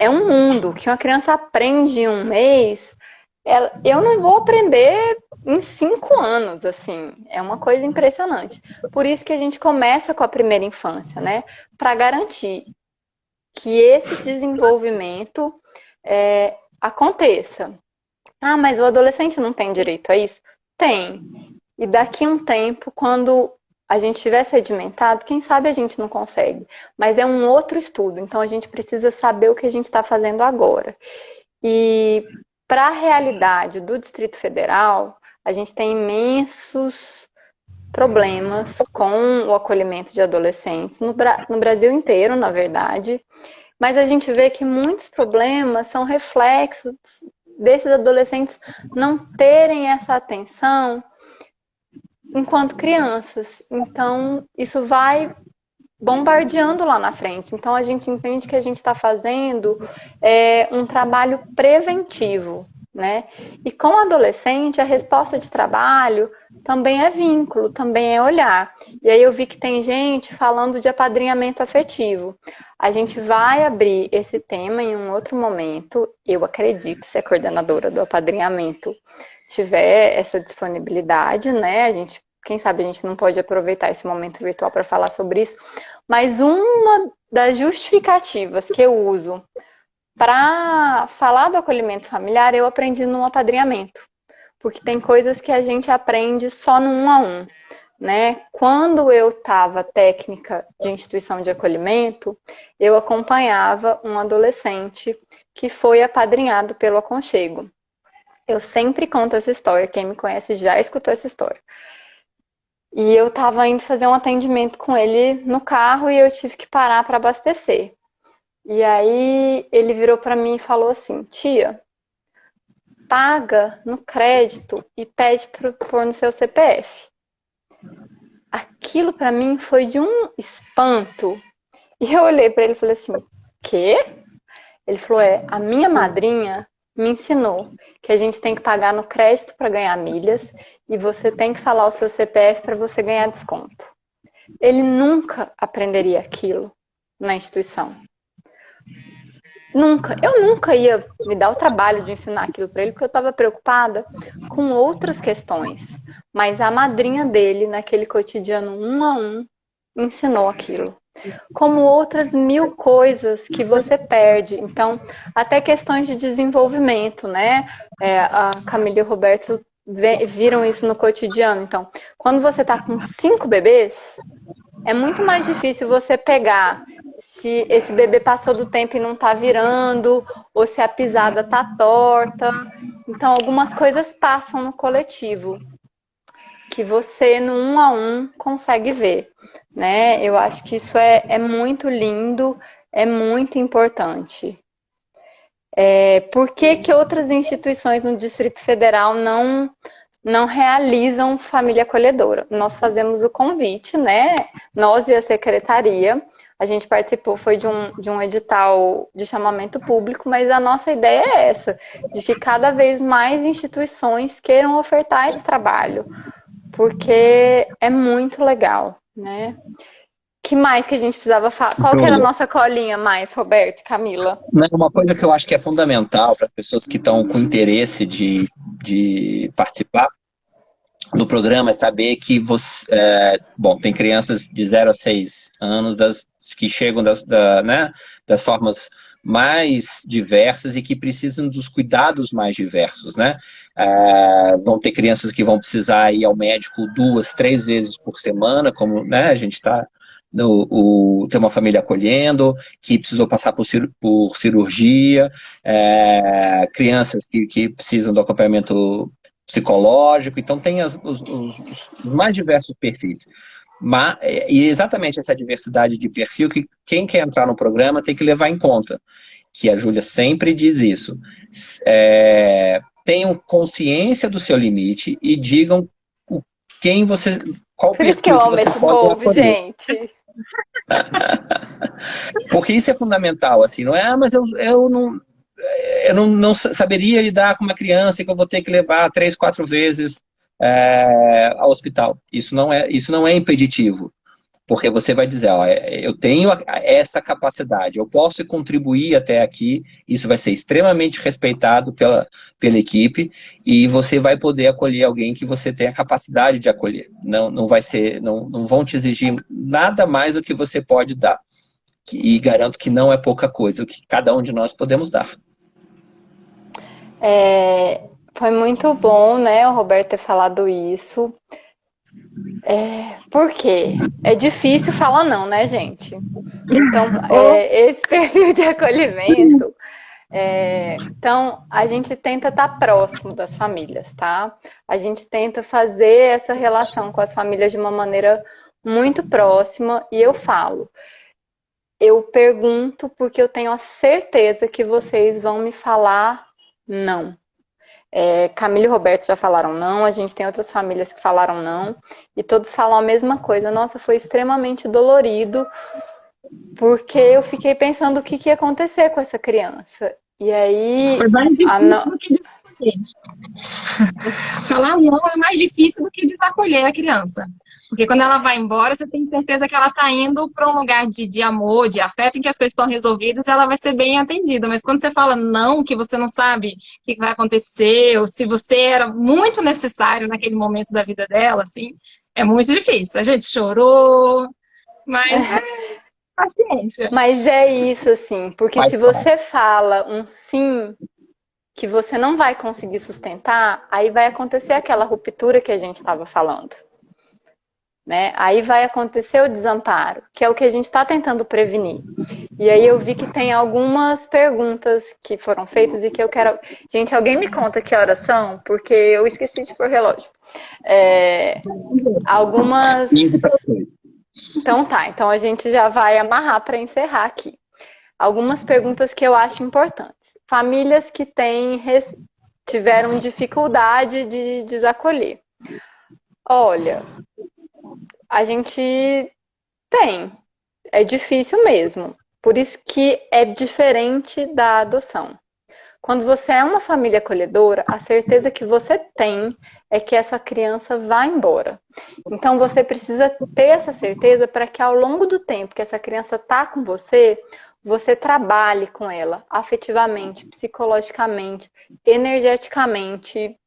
Speaker 1: é um mundo que uma criança aprende em um mês, eu não vou aprender em 5 anos, assim, é uma coisa impressionante. Por isso que a gente começa com a primeira infância, né? Para garantir que esse desenvolvimento aconteça. Ah, mas o adolescente não tem direito a isso? Tem. E daqui a um tempo, quando a gente tiver sedimentado, quem sabe a gente não consegue. Mas é um outro estudo, então a gente precisa saber o que a gente está fazendo agora. E para a realidade do Distrito Federal, a gente tem imensos problemas com o acolhimento de adolescentes, no Brasil inteiro, na verdade. Mas a gente vê que muitos problemas são reflexos desses adolescentes não terem essa atenção enquanto crianças. Então, isso vai bombardeando lá na frente. Então, a gente entende que a gente está fazendo um trabalho preventivo, né? E com o adolescente, a resposta de trabalho também é vínculo, também é olhar. E aí eu vi que tem gente falando de apadrinhamento afetivo. A gente vai abrir esse tema em um outro momento. Eu acredito, se a coordenadora do apadrinhamento tiver essa disponibilidade, né? Quem sabe a gente não pode aproveitar esse momento virtual para falar sobre isso. Mas uma das justificativas que eu uso para falar do acolhimento familiar, eu aprendi no apadrinhamento. Porque tem coisas que a gente aprende só no 1 a 1. Né? Quando eu estava técnica de instituição de acolhimento, eu acompanhava um adolescente que foi apadrinhado pelo aconchego. Eu sempre conto essa história, quem me conhece já escutou essa história. E eu estava indo fazer um atendimento com ele no carro e eu tive que parar para abastecer. E aí ele virou para mim e falou assim: tia, paga no crédito e pede para pôr no seu CPF. Aquilo para mim foi de um espanto. E eu olhei para ele e falei assim, quê? Ele falou, a minha madrinha me ensinou que a gente tem que pagar no crédito para ganhar milhas e você tem que falar o seu CPF para você ganhar desconto. Ele nunca aprenderia aquilo na instituição. Nunca. Eu nunca ia me dar o trabalho de ensinar aquilo para ele, porque eu estava preocupada com outras questões. Mas a madrinha dele, naquele cotidiano 1 a 1, ensinou aquilo. Como outras 1000 coisas que você perde. Então, até questões de desenvolvimento, né? A Camila e o Roberto viram isso no cotidiano. Então, quando você está com 5 bebês, é muito mais difícil você pegar se esse bebê passou do tempo e não está virando, ou se a pisada está torta. Então, algumas coisas passam no coletivo, que você, no 1 a 1, consegue ver, né? Eu acho que isso é muito lindo, é muito importante. Por que outras instituições no Distrito Federal não realizam família acolhedora? Nós fazemos o convite, né? Nós e a secretaria, a gente participou, foi de um edital de chamamento público, mas a nossa ideia é essa, de que cada vez mais instituições queiram ofertar esse trabalho, porque é muito legal, né? Que mais que a gente precisava falar? Qual que era a nossa colinha mais, Roberto e Camila?
Speaker 2: Uma coisa que eu acho que é fundamental para as pessoas que estão com interesse de participar do programa é saber que você, tem crianças de 0 a 6 anos que chegam das formas mais diversas e que precisam dos cuidados mais diversos, né? Vão ter crianças que vão precisar ir ao médico 2, 3 vezes por semana, como, né, a gente está tem uma família acolhendo, que precisou passar por cirurgia, crianças que precisam do acompanhamento psicológico, então tem os mais diversos perfis. E exatamente essa diversidade de perfil que quem quer entrar no programa tem que levar em conta, que a Júlia sempre diz isso. Tenham consciência do seu limite e digam qual
Speaker 1: Por isso que eu amo esse povo, gente.
Speaker 2: Porque isso é fundamental, assim, não é? Mas eu não saberia lidar com uma criança que eu vou ter que levar 3, 4 vezes ao hospital. Isso não é impeditivo. Porque você vai dizer, eu tenho essa capacidade, eu posso contribuir até aqui, isso vai ser extremamente respeitado pela equipe e você vai poder acolher alguém que você tem a capacidade de acolher. Não vão te exigir nada mais do que você pode dar. E garanto que não é pouca coisa, o que cada um de nós podemos dar.
Speaker 1: Foi muito bom, né, o Roberto ter falado isso. Por quê? É difícil falar não, né, gente? Então, esse perfil de acolhimento, então, a gente tenta estar próximo das famílias, tá? A gente tenta fazer essa relação com as famílias de uma maneira muito próxima, e eu pergunto porque eu tenho a certeza que vocês vão me falar não. Camila e Roberto já falaram não, a gente tem outras famílias que falaram não, e todos falam a mesma coisa. Nossa, foi extremamente dolorido, porque eu fiquei pensando o que ia acontecer com essa criança. E aí...
Speaker 3: Foi mais difícil do que desacolher. Falar não é mais difícil do que desacolher a criança. Porque quando ela vai embora, você tem certeza que ela está indo para um lugar de amor, de afeto, em que as coisas estão resolvidas, ela vai ser bem atendida. Mas quando você fala não, que você não sabe o que vai acontecer, ou se você era muito necessário naquele momento da vida dela, assim, é muito difícil. A gente chorou, mas paciência.
Speaker 1: Mas é isso, assim, porque se você fala um sim que você não vai conseguir sustentar, aí vai acontecer aquela ruptura que a gente estava falando. Né? Aí vai acontecer o desamparo, que é o que a gente está tentando prevenir. E aí eu vi que tem algumas perguntas que foram feitas e que eu quero... Gente, alguém me conta que horas são? Porque eu esqueci de pôr relógio. Algumas... Então tá, então a gente já vai amarrar para encerrar aqui. Algumas perguntas que eu acho importantes. Famílias que têm tiveram dificuldade de desacolher. Olha, a gente tem, é difícil mesmo. Por isso que é diferente da adoção. Quando você é uma família acolhedora, a certeza que você tem é que essa criança vai embora. Então você precisa ter essa certeza para que ao longo do tempo que essa criança está com você, você trabalhe com ela afetivamente, psicologicamente, energeticamente,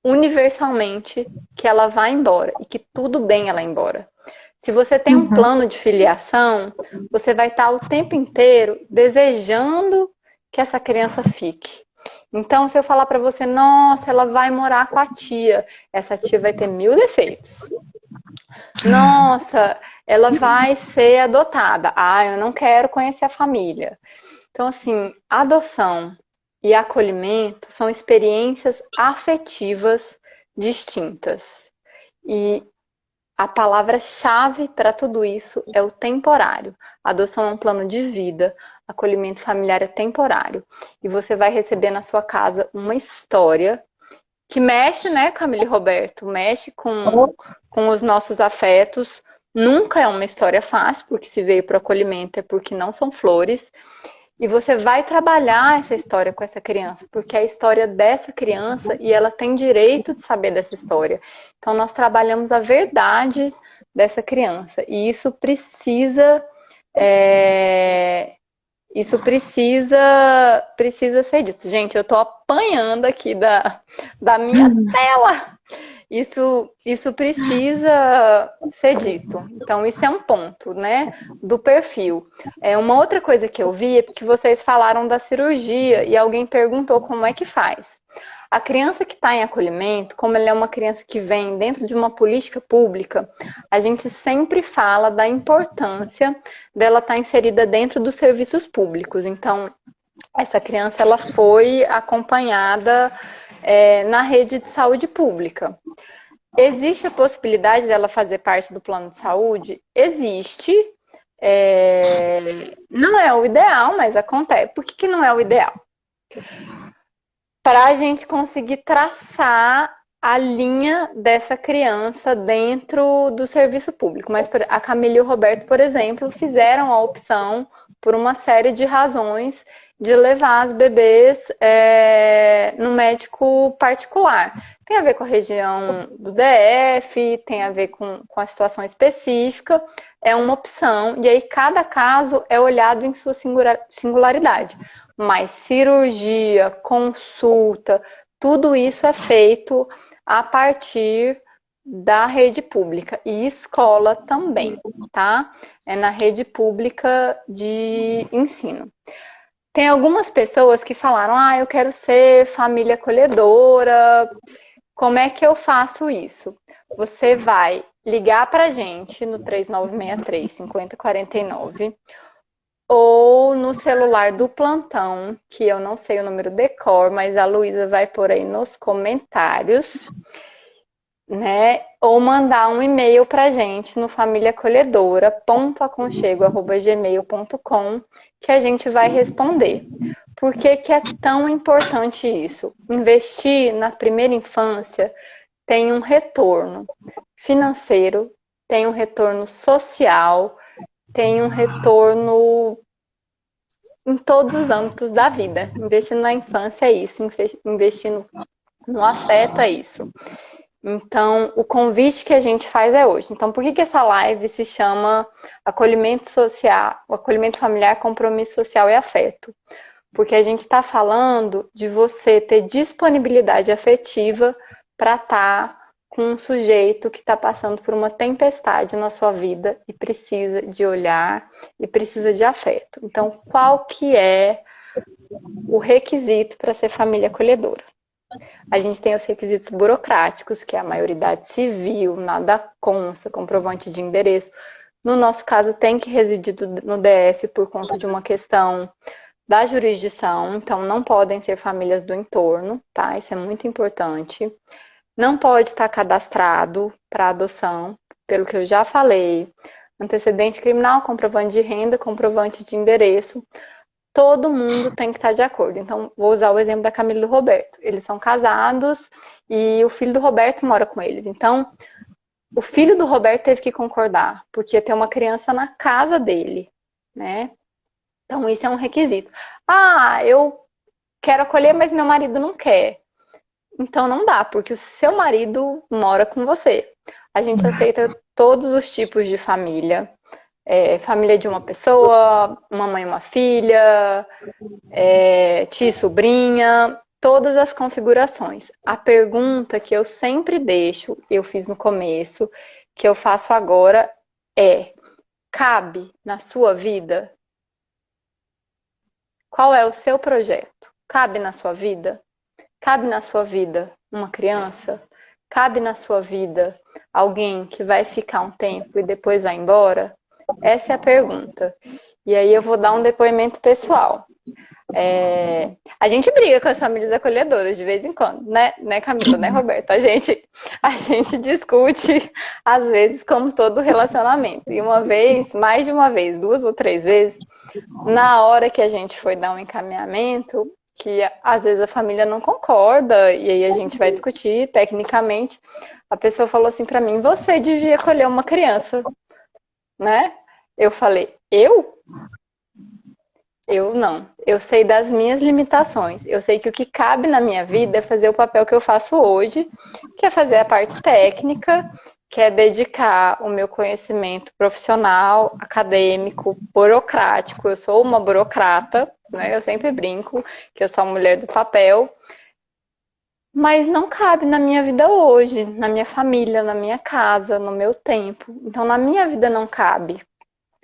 Speaker 1: universalmente, que ela vai embora e que tudo bem ela ir embora. Se você tem um plano de filiação, você vai estar o tempo inteiro desejando que essa criança fique. Então, se eu falar para você, nossa, ela vai morar com a tia, essa tia vai ter 1000 defeitos. Nossa, ela vai ser adotada. Ah, eu não quero conhecer a família. Então, assim, adoção e acolhimento são experiências afetivas distintas. E a palavra-chave para tudo isso é o temporário. A adoção é um plano de vida, acolhimento familiar é temporário. E você vai receber na sua casa uma história que mexe, né, Camila e Roberto? Mexe com os nossos afetos. Nunca é uma história fácil, porque se veio para o acolhimento é porque não são flores. E você vai trabalhar essa história com essa criança, porque é a história dessa criança e ela tem direito de saber dessa história. Então, nós trabalhamos a verdade dessa criança. E isso precisa ser dito. Gente, eu tô apanhando aqui da minha tela. Isso precisa ser dito. Então, isso é um ponto, né, do perfil. Uma outra coisa que eu vi é porque vocês falaram da cirurgia e alguém perguntou como é que faz. A criança que está em acolhimento, como ela é uma criança que vem dentro de uma política pública, a gente sempre fala da importância dela estar inserida dentro dos serviços públicos. Então, essa criança ela foi acompanhada na rede de saúde pública. Existe a possibilidade dela fazer parte do plano de saúde? Existe. Não é o ideal, mas acontece. Por que não é o ideal? Para a gente conseguir traçar a linha dessa criança dentro do serviço público. Mas a Camila e o Roberto, por exemplo, fizeram a opção, por uma série de razões, de levar as bebês no médico particular. Tem a ver com a região do DF, tem a ver com a situação específica, é uma opção, e aí cada caso é olhado em sua singularidade. Mas cirurgia, consulta, tudo isso é feito a partir da rede pública e escola também, tá? É na rede pública de ensino. Tem algumas pessoas que falaram, eu quero ser família acolhedora, como é que eu faço isso? Você vai ligar pra gente no 3963-5049 ou no celular do plantão, que eu não sei o número de cor, mas a Luísa vai pôr aí nos comentários, né? Ou mandar um e-mail pra gente no familiaacolhedora.aconchego@gmail.com que a gente vai responder. Por que que é tão importante isso? Investir na primeira infância tem um retorno financeiro, tem um retorno social, tem um retorno em todos os âmbitos da vida. Investindo na infância é isso, investindo no afeto é isso. Então, o convite que a gente faz é hoje. Então, por que essa live se chama Acolhimento Social, Acolhimento Familiar, Compromisso Social e Afeto? Porque a gente está falando de você ter disponibilidade afetiva para estar com um sujeito que está passando por uma tempestade na sua vida e precisa de olhar e precisa de afeto. Então, qual que é o requisito para ser família acolhedora? A gente tem os requisitos burocráticos, que é a maioridade civil, nada consta, comprovante de endereço. No nosso caso, tem que residir no DF por conta de uma questão da jurisdição, então não podem ser famílias do entorno, tá? Isso é muito importante. Não pode estar cadastrado para adoção, pelo que eu já falei. Antecedente criminal, comprovante de renda, comprovante de endereço. todo mundo tem que estar de acordo. Então, vou usar o exemplo da Camila e do Roberto. Eles são casados e o filho do Roberto mora com eles. Então, o filho do Roberto teve que concordar, porque ia ter uma criança na casa dele, né? Então, isso é um requisito. Ah, eu quero acolher, mas meu marido não quer. Então, não dá, porque o seu marido mora com você. A gente aceita todos os tipos de família. Família de uma pessoa, uma mãe e uma filha, tia e sobrinha, todas as configurações. A pergunta que eu sempre deixo, eu fiz no começo, que eu faço agora é: cabe na sua vida? Qual é o seu projeto? Cabe na sua vida? Cabe na sua vida uma criança? Cabe na sua vida alguém que vai ficar um tempo e depois vai embora? Essa é a pergunta. E aí eu vou dar um depoimento pessoal. A gente briga com as famílias acolhedoras de vez em quando, né, Camila, né, Roberto? A gente discute, às vezes, como todo relacionamento. E uma vez, mais de uma vez, 2 ou 3 vezes, na hora que a gente foi dar um encaminhamento, que às vezes a família não concorda, e aí a gente vai discutir tecnicamente, a pessoa falou assim pra mim: você devia acolher uma criança, né? Eu falei: eu não. Eu sei das minhas limitações. Eu sei que o que cabe na minha vida é fazer o papel que eu faço hoje, que é fazer a parte técnica, que é dedicar o meu conhecimento profissional, acadêmico, burocrático. Eu sou uma burocrata, né? Eu sempre brinco que eu sou a mulher do papel. Mas não cabe na minha vida hoje, na minha família, na minha casa, no meu tempo. Então, na minha vida não cabe.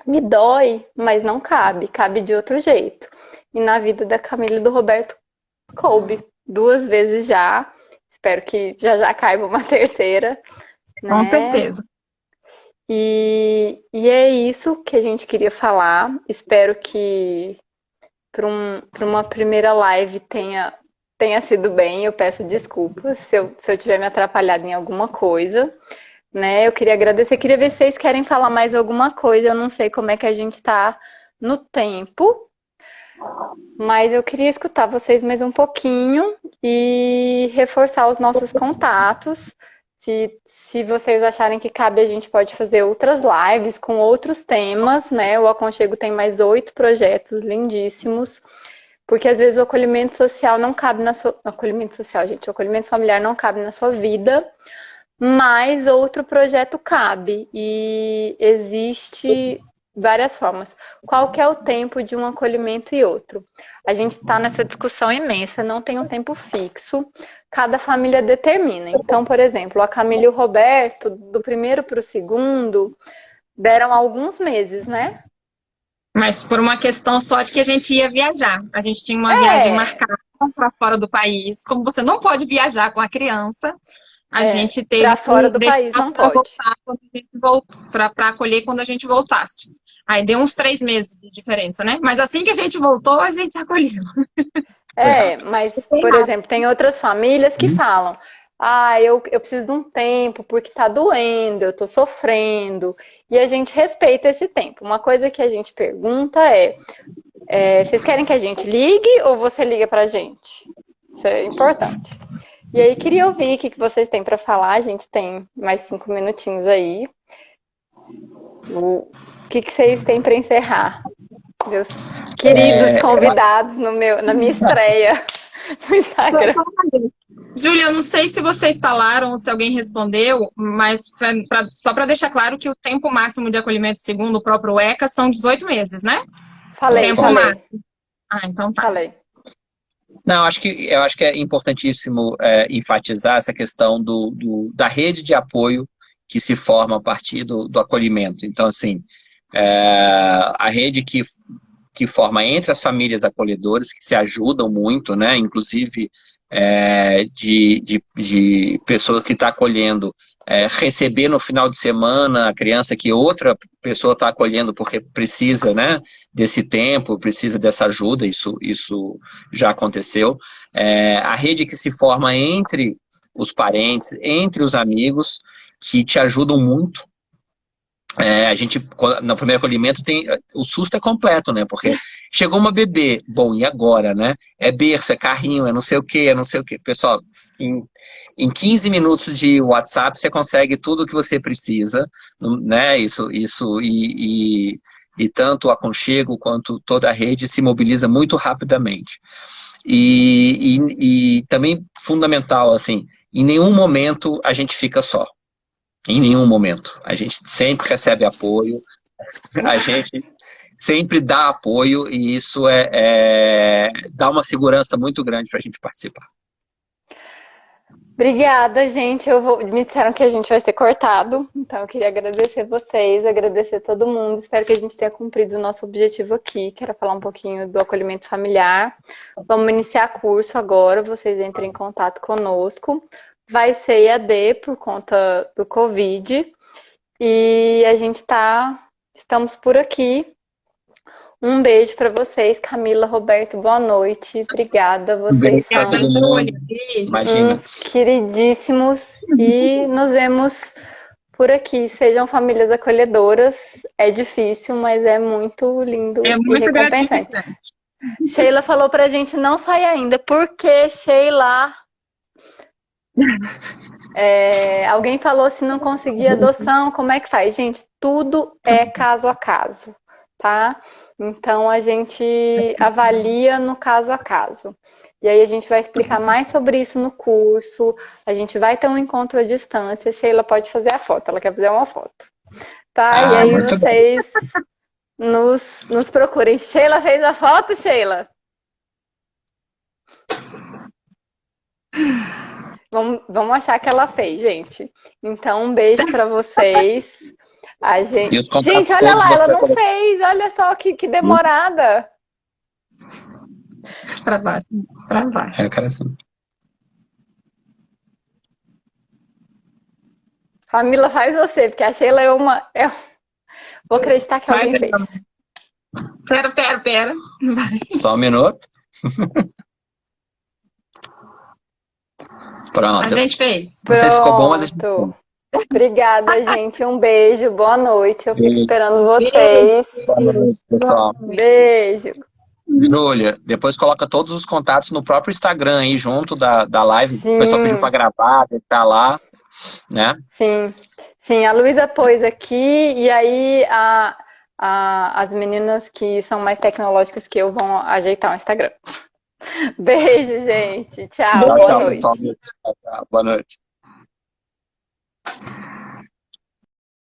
Speaker 1: Me dói, mas não cabe. Cabe de outro jeito. E na vida da Camila e do Roberto, coube 2 vezes já. Espero que já caiba uma terceira. Né?
Speaker 3: Com certeza.
Speaker 1: E é isso que a gente queria falar. Espero que para uma primeira live tenha sido bem. Eu peço desculpas se eu tiver me atrapalhado em alguma coisa. Né? Eu queria agradecer, queria ver se vocês querem falar mais alguma coisa. Eu não sei como é que a gente está no tempo, mas eu queria escutar vocês mais um pouquinho e reforçar os nossos contatos. Se vocês acharem que cabe, a gente pode fazer outras lives com outros temas, né? O Aconchego tem mais 8 projetos lindíssimos, porque às vezes o acolhimento social não cabe na sua... Acolhimento social, gente, o acolhimento familiar não cabe na sua vida, mas outro projeto cabe, e existe várias formas. Qual que é o tempo de um acolhimento e outro? A gente está nessa discussão imensa, não tem um tempo fixo, cada família determina. Então, por exemplo, a Camila e o Roberto, do primeiro para o segundo, deram alguns meses, né?
Speaker 3: Mas por uma questão só de que a gente ia viajar. A gente tinha uma viagem marcada para fora do país. Como você não pode viajar com a criança, a gente teve
Speaker 1: para fora do país não pode.
Speaker 3: Para acolher quando a gente voltasse. Aí deu uns 3 meses de diferença, né? Mas assim que a gente voltou, a gente acolheu.
Speaker 1: Mas, por exemplo, tem outras famílias que falam: eu preciso de um tempo porque tá doendo, eu tô sofrendo. E a gente respeita esse tempo. Uma coisa que a gente pergunta vocês querem que a gente ligue ou você liga pra gente? Isso é importante. E aí, queria ouvir o que vocês têm para falar. A gente tem mais 5 minutinhos aí. O que vocês têm para encerrar? Meus queridos convidados na minha estreia no Instagram.
Speaker 3: Júlia, eu não sei se vocês falaram ou se alguém respondeu, mas só para deixar claro que o tempo máximo de acolhimento segundo o próprio ECA são 18 meses, né?
Speaker 1: Falei.
Speaker 3: Então tá.
Speaker 1: Falei.
Speaker 2: Não, eu acho que é importantíssimo enfatizar essa questão da rede de apoio que se forma a partir do acolhimento. Então, assim, a rede que forma entre as famílias acolhedoras, que se ajudam muito, né? Inclusive de pessoa que está acolhendo, receber no final de semana a criança que outra pessoa está acolhendo porque precisa, né, desse tempo, precisa dessa ajuda, isso já aconteceu. A rede que se forma entre os parentes, entre os amigos, que te ajudam muito. A gente, no primeiro acolhimento, o susto é completo, né? Porque Chegou uma bebê, bom, e agora, né? É berço, é carrinho, é não sei o quê, é não sei o quê. Pessoal, em 15 minutos de WhatsApp você consegue tudo o que você precisa, né? E tanto o aconchego quanto toda a rede se mobiliza muito rapidamente. E também fundamental, assim, em nenhum momento a gente fica só. Em nenhum momento. A gente sempre recebe apoio, a gente sempre dá apoio e isso dá uma segurança muito grande para a gente participar.
Speaker 1: Obrigada, gente. Me disseram que a gente vai ser cortado, então eu queria agradecer vocês, agradecer todo mundo. Espero que a gente tenha cumprido o nosso objetivo aqui, que era falar um pouquinho do acolhimento familiar. Vamos iniciar curso agora, vocês entrem em contato conosco. Vai ser EAD por conta do Covid. E a gente estamos por aqui. Um beijo para vocês, Camila, Roberto, boa noite. Obrigada,
Speaker 2: Um beijo
Speaker 1: vocês
Speaker 2: para
Speaker 1: são
Speaker 2: todo mundo.
Speaker 3: Beijo.
Speaker 2: Imagina.
Speaker 1: uns queridíssimos e nos vemos por aqui. Sejam famílias acolhedoras. É difícil, mas é muito lindo
Speaker 3: É
Speaker 1: e
Speaker 3: muito
Speaker 1: recompensante.
Speaker 3: gratificante.
Speaker 1: Sheila falou pra gente não sair ainda. Por que, Sheila? Alguém falou se não conseguir adoção, como é que faz? Gente, tudo é caso a caso, tá? Então a gente avalia no caso a caso. E aí a gente vai explicar mais sobre isso no curso. A gente vai ter um encontro à distância. Sheila pode fazer a foto, ela quer fazer uma foto. Tá? E aí
Speaker 2: Muito bom.
Speaker 1: vocês nos procurem. Sheila fez a foto, Sheila? Vamos achar que ela fez, gente. Então, um beijo pra vocês. A gente...
Speaker 2: E os contatos
Speaker 1: Gente, olha
Speaker 2: todos
Speaker 1: lá,
Speaker 2: você
Speaker 1: ela
Speaker 2: vai
Speaker 1: não
Speaker 2: colocar.
Speaker 1: fez. Olha só que demorada.
Speaker 3: Para baixo. Para baixo.
Speaker 2: É, cara, assim.
Speaker 1: Camila, faz você, porque a Sheila é uma. Vou acreditar que alguém fez.
Speaker 3: Pera. Vai.
Speaker 2: Só um minuto. Pronto.
Speaker 3: A gente fez.
Speaker 2: Não sei se ficou bom, mas a gente
Speaker 1: Pronto. Obrigada, gente. Um beijo, boa noite. Eu fico
Speaker 2: Beijo.
Speaker 1: esperando vocês.
Speaker 2: Boa noite, pessoal.
Speaker 1: Beijo.
Speaker 2: Júlia, depois coloca todos os contatos no próprio Instagram aí, junto da live.
Speaker 1: Sim.
Speaker 2: O pessoal pediu para gravar, tá lá, né?
Speaker 1: Sim, a Luísa pôs aqui, e aí as meninas que são mais tecnológicas que eu vão ajeitar o Instagram. Beijo, gente. Tchau, boa
Speaker 2: Tchau,
Speaker 1: noite.
Speaker 2: pessoal. Boa noite.